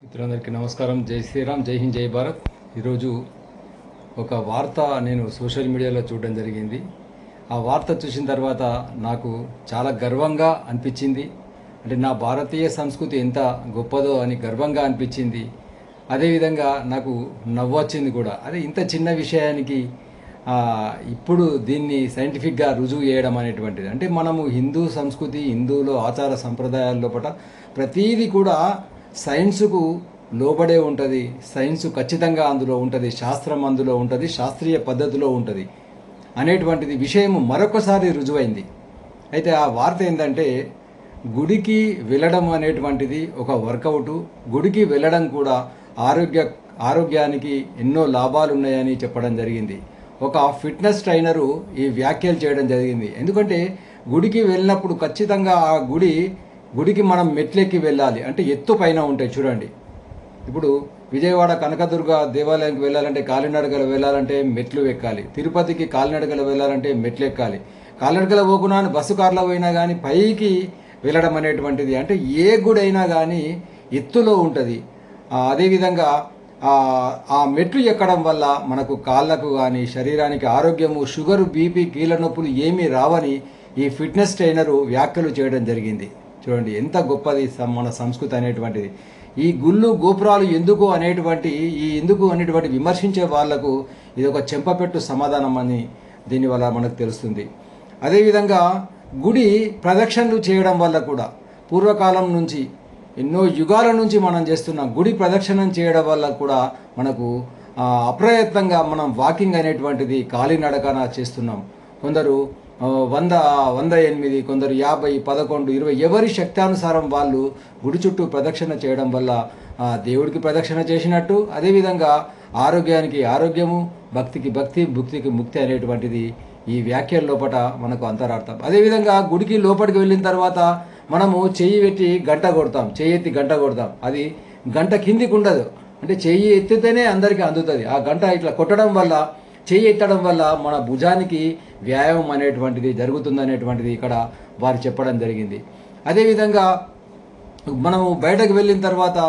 మిత్రులందరికీ నమస్కారం. జై శ్రీరామ్, జై హింద్, జై భారత్. ఈరోజు ఒక వార్త నేను సోషల్ మీడియాలో చూడడం జరిగింది. ఆ వార్త చూసిన తర్వాత నాకు చాలా గర్వంగా అనిపించింది. అంటే నా భారతీయ సంస్కృతి ఎంత గొప్పదో అని గర్వంగా అనిపించింది. అదేవిధంగా నాకు నవ్వు వచ్చింది కూడా. అదే ఇంత చిన్న విషయానికి ఇప్పుడు దీన్ని సైంటిఫిక్గా రుజువు చేయడం అనేటువంటిది. అంటే మనము హిందూ సంస్కృతి, హిందువులో ఆచార సంప్రదాయాల లోపల ప్రతీది కూడా సైన్సుకు లోబడే ఉంటుంది. సైన్సు ఖచ్చితంగా అందులో ఉంటుంది, శాస్త్రం అందులో ఉంటుంది, శాస్త్రీయ పద్ధతిలో ఉంటుంది అనేటువంటిది విషయం మరొకసారి రుజువైంది. అయితే ఆ వార్త ఏంటంటే, గుడికి వెళ్ళడం అనేటువంటిది ఒక వర్కౌటు. గుడికి వెళ్ళడం కూడా ఆరోగ్యానికి ఎన్నో లాభాలు ఉన్నాయని చెప్పడం జరిగింది. ఒక ఫిట్నెస్ ట్రైనరు ఈ వ్యాఖ్యలు చేయడం జరిగింది. ఎందుకంటే గుడికి వెళ్ళినప్పుడు ఖచ్చితంగా ఆ గుడికి మనం మెట్లెక్కి వెళ్ళాలి. అంటే ఎత్తు పైన ఉంటాయి చూడండి. ఇప్పుడు విజయవాడ కనకదుర్గ దేవాలయానికి వెళ్ళాలంటే కాలినడకలు వెళ్ళాలంటే మెట్లు ఎక్కాలి. తిరుపతికి కాలినడకలు వెళ్ళాలంటే మెట్లు ఎక్కాలి. కాలినడకలు పోకున్నా బస్సు కార్లో పోయినా కానీ పైకి వెళ్ళడం అనేటువంటిది, అంటే ఏ గుడి అయినా కానీ ఎత్తులో ఉంటుంది. అదేవిధంగా ఆ మెట్లు ఎక్కడం వల్ల మనకు కాళ్ళకు కానీ శరీరానికి ఆరోగ్యము, షుగరు, బీపీ, కీళ్ళ నొప్పులు ఏమీ రావని ఈ ఫిట్నెస్ ట్రైనరు వ్యాఖ్యలు చేయడం జరిగింది. చూడండి ఎంత గొప్పది మన సంస్కృతి అనేటువంటిది. ఈ గుళ్ళు గోపురాలు ఎందుకు అనేటువంటి విమర్శించే వాళ్లకు ఇది ఒక చెంపపెట్టు సమాధానం అని దీనివల్ల మనకు తెలుస్తుంది. అదేవిధంగా గుడి ప్రదక్షిణలు చేయడం వల్ల కూడా పూర్వకాలం నుంచి ఎన్నో యుగాల నుంచి మనం చేస్తున్నాం. గుడి ప్రదక్షిణం చేయడం వల్ల కూడా మనకు అప్రయత్నంగా మనం వాకింగ్ అనేటువంటిది కాలినడకన చేస్తున్నాం. కొందరు 100, 108, కొందరు 50, 11, 20 ఎవరి శక్తానుసారం వాళ్ళు గుడి చుట్టూ ప్రదక్షిణ చేయడం వల్ల దేవుడికి ప్రదక్షిణ చేసినట్టు, అదేవిధంగా ఆరోగ్యానికి ఆరోగ్యము, భక్తికి భక్తి, ముక్తికి ముక్తి అనేటువంటిది ఈ వ్యాఖ్యల లోపల మనకు అంతరార్థం. అదేవిధంగా గుడికి లోపలికి వెళ్ళిన తర్వాత మనము చెయ్యి ఎత్తి గంట కొడతాం. అది గంట కిందికి ఉండదు. అంటే చెయ్యి ఎత్తితేనే అందరికీ అందుతుంది. ఆ గంట ఇట్లా కొట్టడం వల్ల, చెయ్యి ఎత్తడం వల్ల మన భుజానికి వ్యాయామం అనేటువంటిది జరుగుతుందనేటువంటిది ఇక్కడ వారు చెప్పడం జరిగింది. అదేవిధంగా మనము బయటకు వెళ్ళిన తర్వాత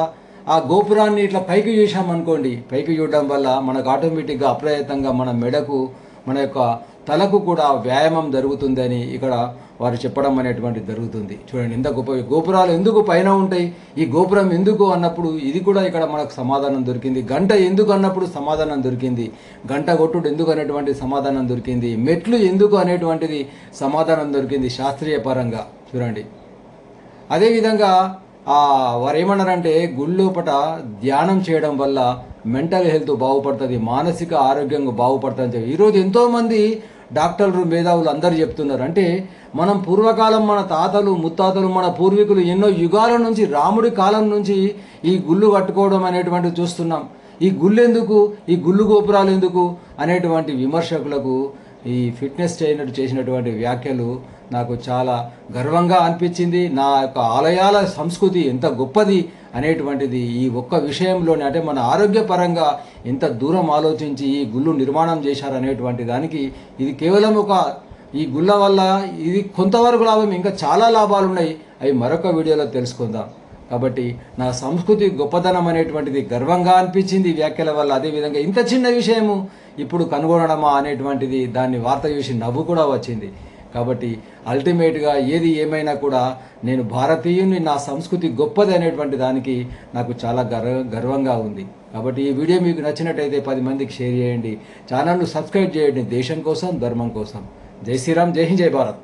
ఆ గోపురాన్ని ఇట్లా పైకి చూసామనుకోండి, పైకి చూడడం వల్ల మనకు ఆటోమేటిక్గా అప్రయత్నంగా మన మెడకు, మన యొక్క తలకు కూడా వ్యాయామం జరుగుతుందని ఇక్కడ వారు చెప్పడం అనేటువంటిది జరుగుతుంది. చూడండి ఎంత గొప్ప. గోపురాలు ఎందుకు పైన ఉంటాయి, ఈ గోపురం ఎందుకు అన్నప్పుడు ఇది కూడా ఇక్కడ మనకు సమాధానం దొరికింది. గంట ఎందుకు అన్నప్పుడు సమాధానం దొరికింది. గంట కొట్టుడు ఎందుకు అనేటువంటి సమాధానం దొరికింది. మెట్లు ఎందుకు అనేటువంటిది సమాధానం దొరికింది శాస్త్రీయ పరంగా. చూడండి అదేవిధంగా వారు ఏమన్నారంటే, గుళ్ళోపట ధ్యానం చేయడం వల్ల మెంటల్ హెల్త్ బాగుపడుతుంది, మానసిక ఆరోగ్యంగా బాగుపడుతుంది. ఈరోజు ఎంతోమంది డాక్టర్లు, మేధావులు అందరూ చెప్తున్నారు. అంటే మనం పూర్వకాలం మన తాతలు, ముత్తాతలు, మన పూర్వీకులు ఎన్నో యుగాల నుంచి, రాముడి కాలం నుంచి ఈ గుళ్ళు కట్టుకోవడం అనేటువంటిది చూస్తున్నాం. ఈ గుళ్ళు ఎందుకు, ఈ గుళ్ళు గోపురాలు ఎందుకు అనేటువంటి విమర్శకులకు ఈ ఫిట్నెస్ ట్రైనర్ చేసినటువంటి వ్యాఖ్యలు నాకు చాలా గర్వంగా అనిపించింది. నా యొక్క ఆలయాల సంస్కృతి ఎంత గొప్పది అనేటువంటిది ఈ ఒక్క విషయంలోనే, అంటే మన ఆరోగ్యపరంగా ఎంత దూరం ఆలోచించి ఈ గుళ్ళు నిర్మాణం చేశారనేటువంటి దానికి ఇది కేవలం ఈ గుళ్ళ వల్ల ఇది కొంతవరకు లాభం, ఇంకా చాలా లాభాలు ఉన్నాయి. అవి మరొక వీడియోలో తెలుసుకుందాం. కాబట్టి నా సంస్కృతి గొప్పదనం అనేటువంటిది గర్వంగా అనిపించింది ఈ వ్యాఖ్యల వల్ల. అదేవిధంగా ఇంత చిన్న విషయము ఇప్పుడు కనుగొనడమా అనేటువంటిది, దాన్ని వార్త చూసి నవ్వు కూడా వచ్చింది. కాబట్టి అల్టిమేట్గా ఏది ఏమైనా కూడా నేను భారతీయుని, నా సంస్కృతి గొప్పది అనేటువంటి దానికి నాకు చాలా గర్వంగా ఉంది. కాబట్టి ఈ వీడియో మీకు నచ్చినట్టయితే 10 మందికి షేర్ చేయండి, ఛానల్ను సబ్స్క్రైబ్ చేయండి. దేశం కోసం, ధర్మం కోసం. జై శ్రీరామ్, జై హింద్, జై భారత్.